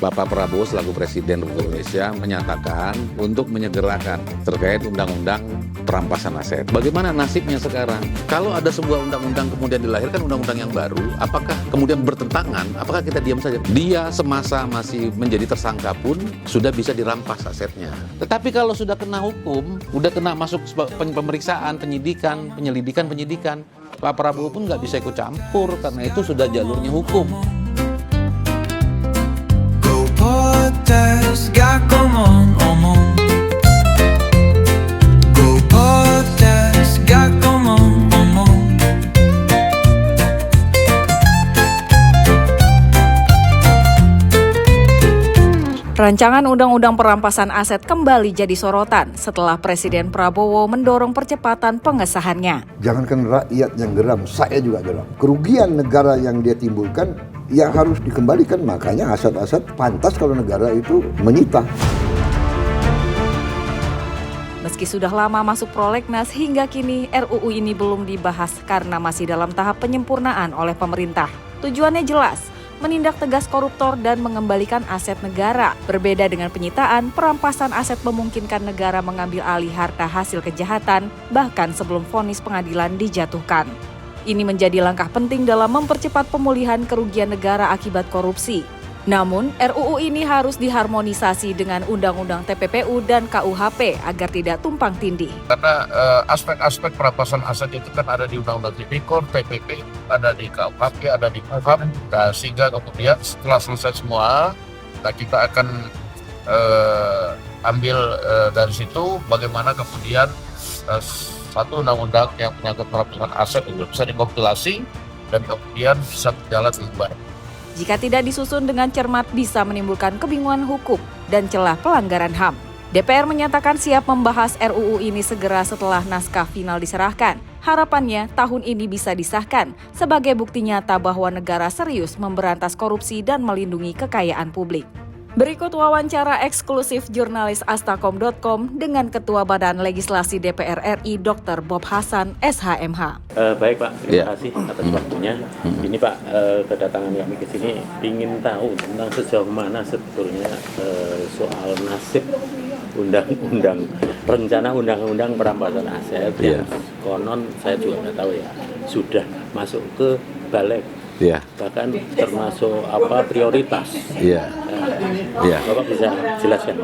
Bapak Prabowo selaku Presiden Republik Indonesia menyatakan untuk menyegerakan terkait undang-undang perampasan aset. Bagaimana nasibnya sekarang? Kalau ada sebuah undang-undang kemudian dilahirkan undang-undang yang baru, apakah kemudian bertentangan? Apakah kita diam saja? Dia semasa masih menjadi tersangka pun sudah bisa dirampas asetnya. Tetapi kalau sudah kena hukum, sudah kena masuk pemeriksaan, penyidikan, penyidikan, Pak Prabowo pun nggak bisa ikut campur karena itu sudah jalurnya hukum. Potes gak ngomong-ngomong. Go potes gak ngomong-ngomong. Rancangan Undang-Undang Perampasan Aset kembali jadi sorotan setelah Presiden Prabowo mendorong percepatan pengesahannya. Jangankan rakyat yang geram, saya juga geram. Kerugian negara yang dia timbulkan ya harus dikembalikan, makanya aset-aset pantas kalau negara itu menyita. Meski sudah lama masuk prolegnas, hingga kini RUU ini belum dibahas karena masih dalam tahap penyempurnaan oleh pemerintah. Tujuannya jelas, menindak tegas koruptor dan mengembalikan aset negara. Berbeda dengan penyitaan, perampasan aset memungkinkan negara mengambil alih harta hasil kejahatan, bahkan sebelum vonis pengadilan dijatuhkan. Ini menjadi langkah penting dalam mempercepat pemulihan kerugian negara akibat korupsi. Namun, RUU ini harus diharmonisasi dengan Undang-Undang TPPU dan KUHP agar tidak tumpang tindih. Karena aspek-aspek perampasan aset itu kan ada di Undang-Undang Tipikor, TPP, ada di KUHP, ada di KUHP. Nah, sehingga kemudian setelah selesai semua, kita akan ambil dari situ bagaimana kemudian satu undang-undang yang menyangkut perampasan aset itu bisa dikompilasi dan kemudian bisa berjalan dengan baik. Jika tidak disusun dengan cermat bisa menimbulkan kebingungan hukum dan celah pelanggaran HAM. DPR menyatakan siap membahas RUU ini segera setelah naskah final diserahkan. Harapannya tahun ini bisa disahkan sebagai bukti nyata bahwa negara serius memberantas korupsi dan melindungi kekayaan publik. Berikut wawancara eksklusif jurnalis Astakom.com dengan Ketua Badan Legislasi DPR RI Dr. Bob Hasan, SHMH. Baik Pak, terima kasih atas waktunya. Ini Pak, kedatangan kami ke sini ingin tahu tentang sejauh mana sebetulnya soal nasib rencana undang-undang perampasan aset yang konon saya juga nggak tahu ya sudah masuk ke balik. Bahkan termasuk prioritas. Bapak bisa jelaskan?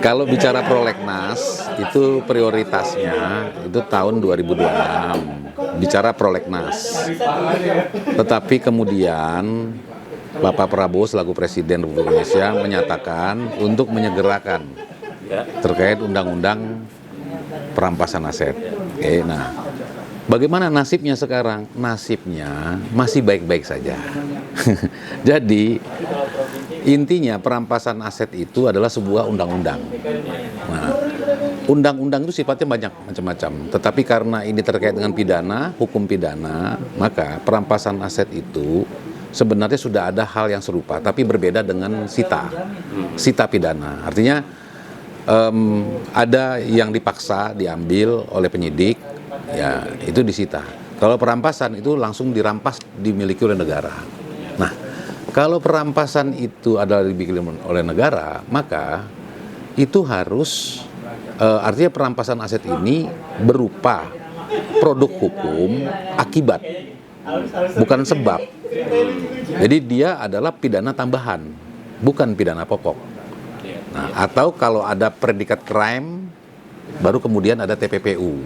Kalau bicara prolegnas itu prioritasnya itu tahun 2026. Bicara prolegnas. Tetapi kemudian Bapak Prabowo selaku Presiden Republik Indonesia menyatakan untuk menyegerakan terkait undang-undang perampasan aset. Nah, bagaimana nasibnya sekarang? Nasibnya masih baik-baik saja. Jadi intinya perampasan aset itu adalah sebuah undang-undang. Nah, undang-undang itu sifatnya banyak macam-macam. Tetapi karena ini terkait dengan pidana, hukum pidana, maka perampasan aset itu sebenarnya sudah ada hal yang serupa, tapi berbeda dengan sita pidana. Artinya ada yang dipaksa diambil oleh penyidik, ya itu disita. Kalau perampasan itu langsung dirampas, dimiliki oleh negara. Nah, kalau perampasan itu adalah dimiliki oleh negara, maka itu harus artinya perampasan aset ini berupa produk hukum akibat, bukan sebab. Jadi dia adalah pidana tambahan, bukan pidana pokok. Nah, atau kalau ada predikat crime, baru kemudian ada TPPU.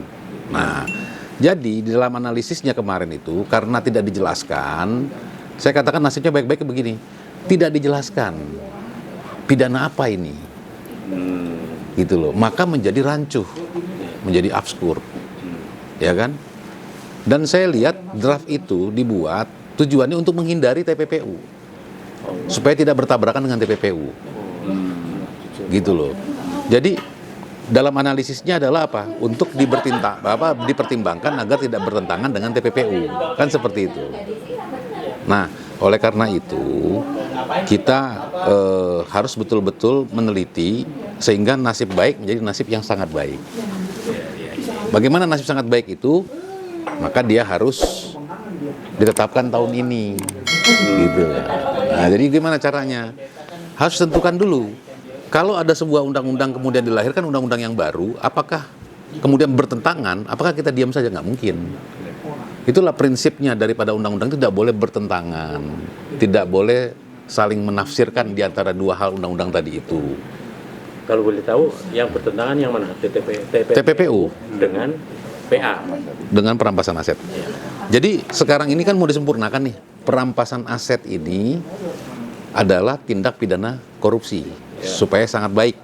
Nah, jadi di dalam analisisnya kemarin itu karena tidak dijelaskan, saya katakan nasibnya baik-baik begini, tidak dijelaskan pidana apa ini, gitu loh. Maka menjadi rancuh, menjadi obskur, ya kan? Dan saya lihat draft itu dibuat tujuannya untuk menghindari TPPU, supaya tidak bertabrakan dengan TPPU, gitu loh. Jadi dalam analisisnya adalah apa? Untuk dipertimbangkan agar tidak bertentangan dengan TPPU, kan seperti itu. Nah, oleh karena itu kita harus betul-betul meneliti sehingga nasib baik menjadi nasib yang sangat baik. Bagaimana nasib sangat baik itu? Maka dia harus ditetapkan tahun ini, gitu. Nah, jadi gimana caranya? harus tentukan dulu. Kalau ada sebuah undang-undang kemudian dilahirkan undang-undang yang baru, apakah kemudian bertentangan? Apakah kita diam saja? Nggak mungkin. Itulah prinsipnya daripada undang-undang, tidak boleh bertentangan, tidak boleh saling menafsirkan di antara dua hal undang-undang tadi itu. Kalau boleh tahu, yang bertentangan yang mana? TPPU dengan PA. Dengan perampasan aset. Jadi sekarang ini kan mau disempurnakan nih. Perampasan aset ini adalah tindak pidana korupsi supaya sangat baik,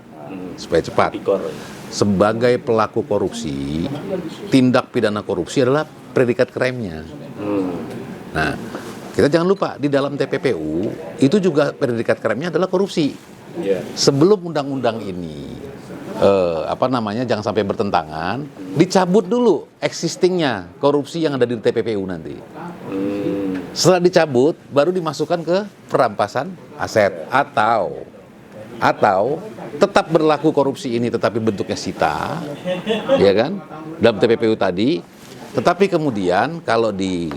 supaya cepat. Sebagai pelaku korupsi, tindak pidana korupsi adalah predikat crime-nya. Nah, kita jangan lupa di dalam TPPU itu juga predikat crime-nya adalah korupsi. Sebelum undang-undang ini jangan sampai bertentangan, dicabut dulu existingnya korupsi yang ada di TPPU nanti. Setelah dicabut, baru dimasukkan ke perampasan aset atau tetap berlaku korupsi ini tetapi bentuknya sita, ya kan? Dalam TPPU tadi, tetapi kemudian kalau di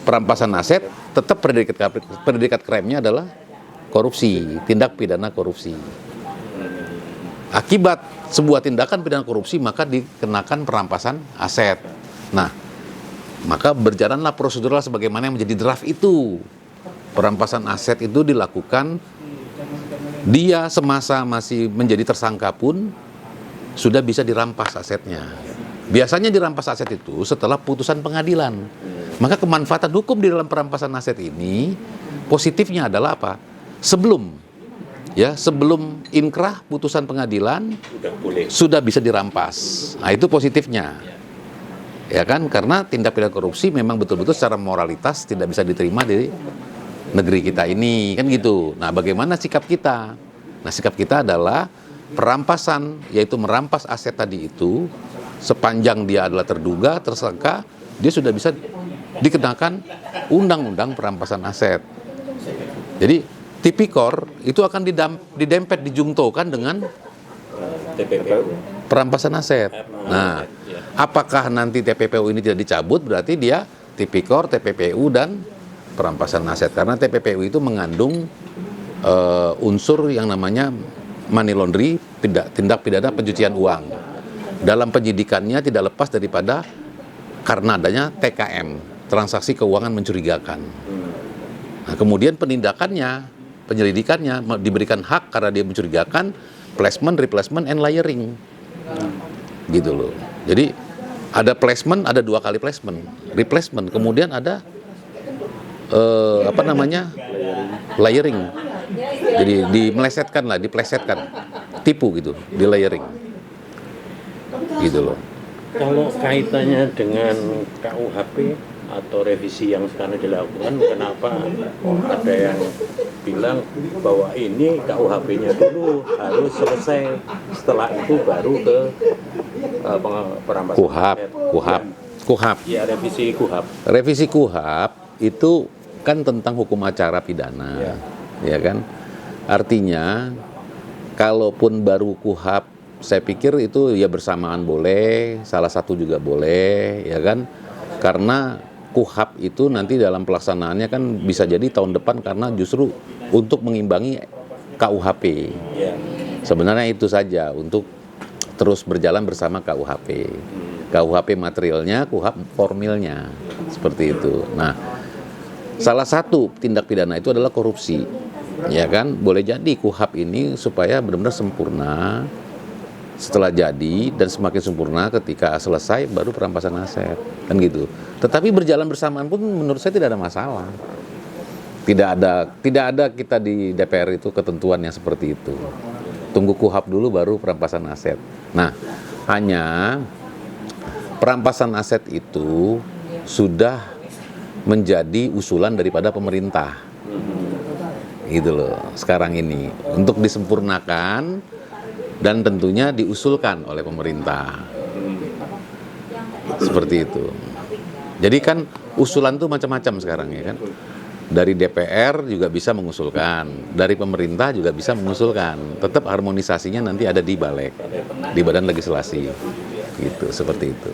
perampasan aset tetap predikat crime-nya adalah korupsi, tindak pidana korupsi. Akibat sebuah tindakan pidana korupsi maka dikenakan perampasan aset. Nah, maka berjalanlah prosedural sebagaimana yang menjadi draft itu. Perampasan aset itu dilakukan dia semasa masih menjadi tersangka pun sudah bisa dirampas asetnya. Biasanya dirampas aset itu setelah putusan pengadilan. Maka kemanfaatan hukum di dalam perampasan aset ini positifnya adalah apa? Sebelum inkrah putusan pengadilan sudah bisa dirampas. Nah, itu positifnya. Ya kan? Karena tindak pidana korupsi memang betul-betul secara moralitas tidak bisa diterima di negeri kita ini, kan gitu. Nah, bagaimana sikap kita? Nah, sikap kita adalah perampasan, yaitu merampas aset tadi itu sepanjang dia adalah terduga, tersangka, dia sudah bisa dikenakan undang-undang perampasan aset. Jadi tipikor itu akan didempet, dijungtokan dengan perampasan aset. Nah, apakah nanti TPPU ini tidak dicabut, berarti dia tipikor, TPPU, dan perampasan aset. Karena TPPU itu mengandung unsur yang namanya money laundry, tindak pidana pencucian uang. Dalam penyidikannya tidak lepas daripada karena adanya TKM, transaksi keuangan mencurigakan. Nah, kemudian penyelidikannya diberikan hak karena dia mencurigakan, placement, replacement, and layering. Gitu loh. Jadi ada placement, ada 2 kali placement, replacement, kemudian ada layering. Jadi diplesetkan, tipu gitu, di layering. Gitu loh. Kalau kaitannya dengan KUHP atau revisi yang sekarang dilakukan, kenapa ada yang bilang bahwa ini KUHP-nya dulu harus selesai, setelah itu baru ke perampasan KUHP. Ya, revisi KUHP. Revisi KUHP itu kan tentang hukum acara pidana, ya kan? Artinya, kalaupun baru KUHP, saya pikir itu ya bersamaan boleh, salah satu juga boleh, ya kan? Karena KUHP itu nanti dalam pelaksanaannya kan bisa jadi tahun depan karena justru untuk mengimbangi KUHP. Sebenarnya itu saja, untuk terus berjalan bersama KUHP. KUHP materialnya, KUHP formilnya, seperti itu. Nah, salah satu tindak pidana itu adalah korupsi, ya kan? Boleh jadi KUHP ini supaya benar-benar sempurna. Setelah jadi dan semakin sempurna ketika selesai baru perampasan aset, kan gitu. Tetapi berjalan bersamaan pun menurut saya tidak ada masalah. Tidak ada kita di DPR itu ketentuan yang seperti itu. Tunggu KUHP dulu baru perampasan aset. Nah, hanya perampasan aset itu sudah menjadi usulan daripada pemerintah. Gitu loh, sekarang ini untuk disempurnakan dan tentunya diusulkan oleh pemerintah. Seperti itu. Jadi kan usulan tuh macam-macam sekarang, ya kan. Dari DPR juga bisa mengusulkan, dari pemerintah juga bisa mengusulkan. Tetap harmonisasinya nanti ada di Balek, di Badan Legislasi. Gitu, seperti itu.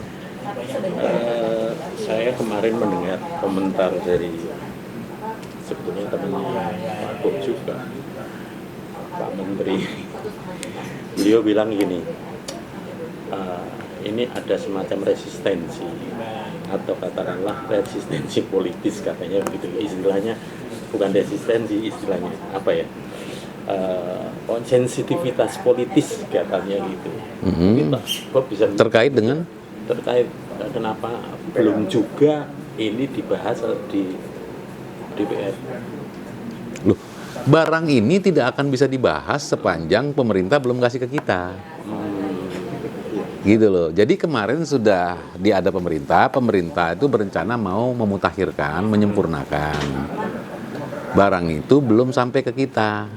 Saya kemarin mendengar komentar dari sebetulnya temannya Pak Bob juga, Polri. Beliau bilang gini, ini ada semacam resistensi atau katakanlah resistensi politis katanya begitu, istilahnya bukan resistensi, istilahnya apa ya, sensitivitas politis katanya gitu. Kita kok bisa Terkait dengan kenapa belum juga ini dibahas di DPR. loh, barang ini tidak akan bisa dibahas sepanjang pemerintah belum kasih ke kita. Gitu loh. Jadi kemarin sudah ada pemerintah itu berencana mau memutakhirkan, menyempurnakan. Barang itu belum sampai ke kita.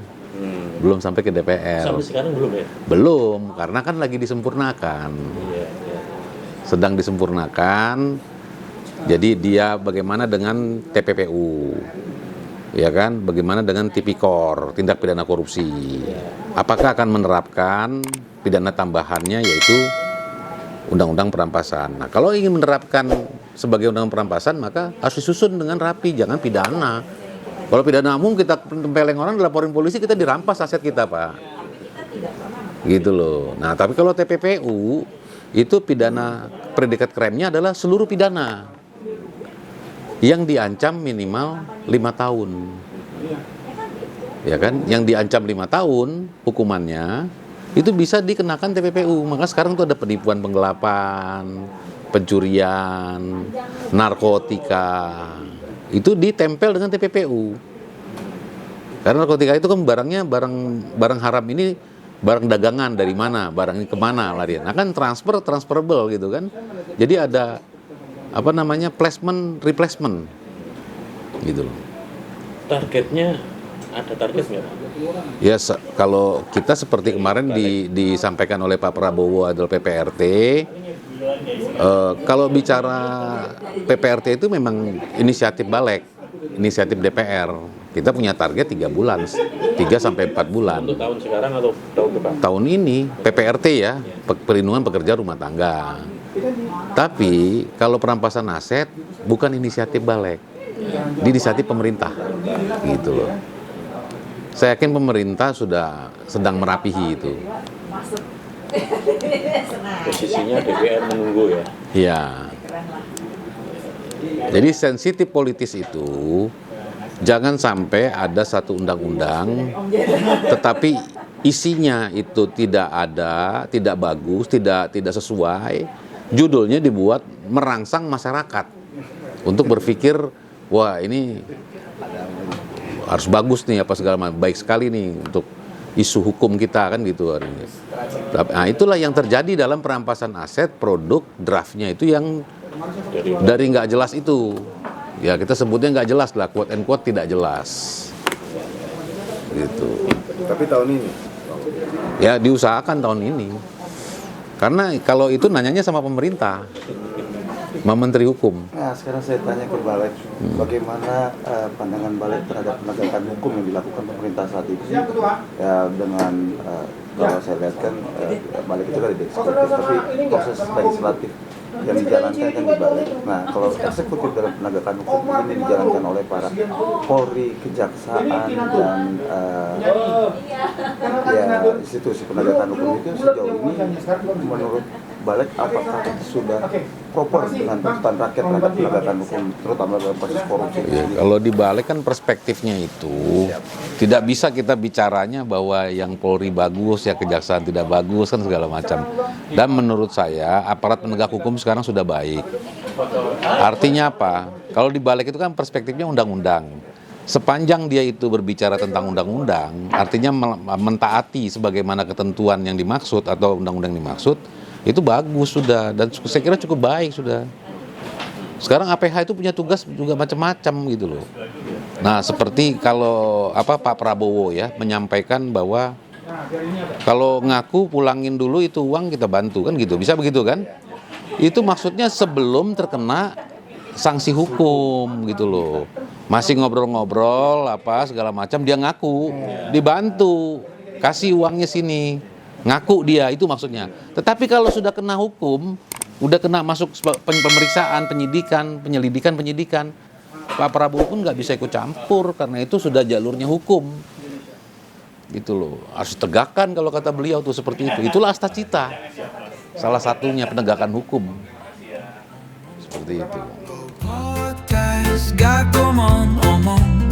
Belum sampai ke DPR. Sampai sekarang belum ya? Belum, karena kan lagi disempurnakan. Iya. Sedang disempurnakan. Jadi dia bagaimana dengan TPPU? Ya kan? Bagaimana dengan Tipikor, tindak pidana korupsi? Apakah akan menerapkan pidana tambahannya yaitu undang-undang perampasan. Nah, kalau ingin menerapkan sebagai undang perampasan, maka harus disusun dengan rapi, jangan pidana. Kalau pidana umum kita tempeleng orang, dilaporin polisi, kita dirampas aset kita, Pak. Gitu loh. Nah, tapi kalau TPPU itu pidana predikat krimnya adalah seluruh pidana yang diancam minimal 5 tahun. Ya kan? Yang diancam 5 tahun hukumannya itu bisa dikenakan TPPU. Maka sekarang tuh ada penipuan, penggelapan, pencurian, narkotika. Itu ditempel dengan TPPU. Karena narkotika itu kan barang haram ini barang dagangan dari mana, barang ini kemana larian. Nah kan transferable gitu kan. Jadi ada placement, replacement gitu loh. Targetnya ada target nggak? Ya, kalau kita seperti kemarin disampaikan oleh Pak Prabowo adalah PPRT. Kalau bicara PPRT itu memang inisiatif balik, inisiatif DPR. Kita punya target 3 bulan, 3 sampai 4 bulan. Untuk tahun sekarang atau tahun depan? Tahun ini PPRT ya, perlindungan pekerja rumah tangga. Tapi kalau perampasan aset bukan inisiatif balik, di inisiatif pemerintah, gitu loh. Saya yakin pemerintah sudah sedang merapihi itu. Posisinya DPR menunggu ya? Ya. Jadi sensitif politis itu jangan sampai ada satu undang-undang, tetapi isinya itu tidak ada, tidak bagus, tidak sesuai. Judulnya dibuat merangsang masyarakat untuk berpikir, wah ini harus bagus nih apa segala macam, baik sekali nih untuk isu hukum kita kan gitu. Nah itulah yang terjadi dalam perampasan aset produk draftnya itu yang dari nggak jelas itu. Ya kita sebutnya nggak jelas lah, quote and quote tidak jelas. Gitu. Tapi tahun ini? Ya diusahakan tahun ini. Karena kalau itu nanyanya sama pemerintah, sama Menteri Hukum. Nah sekarang saya tanya ke Balik, bagaimana pandangan Balik terhadap penegakan hukum yang dilakukan pemerintah saat ini? Ya dengan kalau saya lihat kan Balik itu dari eksekutif, tapi proses legislatif yang dijalankan kan di Balik. Nah kalau eksekutif dalam penegakan hukum ini dijalankan oleh para Polri, Kejaksaan dan institusi penegakan hukum itu sejauh ini menurut Balik apakah sudah proper dengan tuntutan rakyat terhadap penegakan hukum terutama dalam kasus korupsi? Ya, kalau di Balik kan perspektifnya itu tidak bisa kita bicaranya bahwa yang Polri bagus ya Kejaksaan tidak bagus kan segala macam. Dan menurut saya aparat penegak hukum sekarang sudah baik. Artinya apa? Kalau di Balik itu kan perspektifnya undang-undang. Sepanjang dia itu berbicara tentang undang-undang, artinya mentaati sebagaimana ketentuan yang dimaksud atau undang-undang yang dimaksud, itu bagus sudah, dan saya kira cukup baik sudah. Sekarang APH itu punya tugas juga macam-macam gitu loh. Nah seperti kalau Pak Prabowo ya menyampaikan bahwa kalau ngaku pulangin dulu itu uang kita bantu kan gitu, bisa begitu kan? Itu maksudnya sebelum terkena sanksi hukum gitu loh. Masih ngobrol-ngobrol apa segala macam dia ngaku, dibantu, kasih uangnya sini. Ngaku dia, itu maksudnya. Tetapi kalau sudah kena hukum, udah kena masuk pemeriksaan, penyelidikan, Pak Prabowo pun nggak bisa ikut campur karena itu sudah jalurnya hukum. gitu loh. Harus tegakkan kalau kata beliau tuh seperti itu. Itulah asta-cita. Salah satunya penegakan hukum. Seperti itu. Podcast gak omong-omong.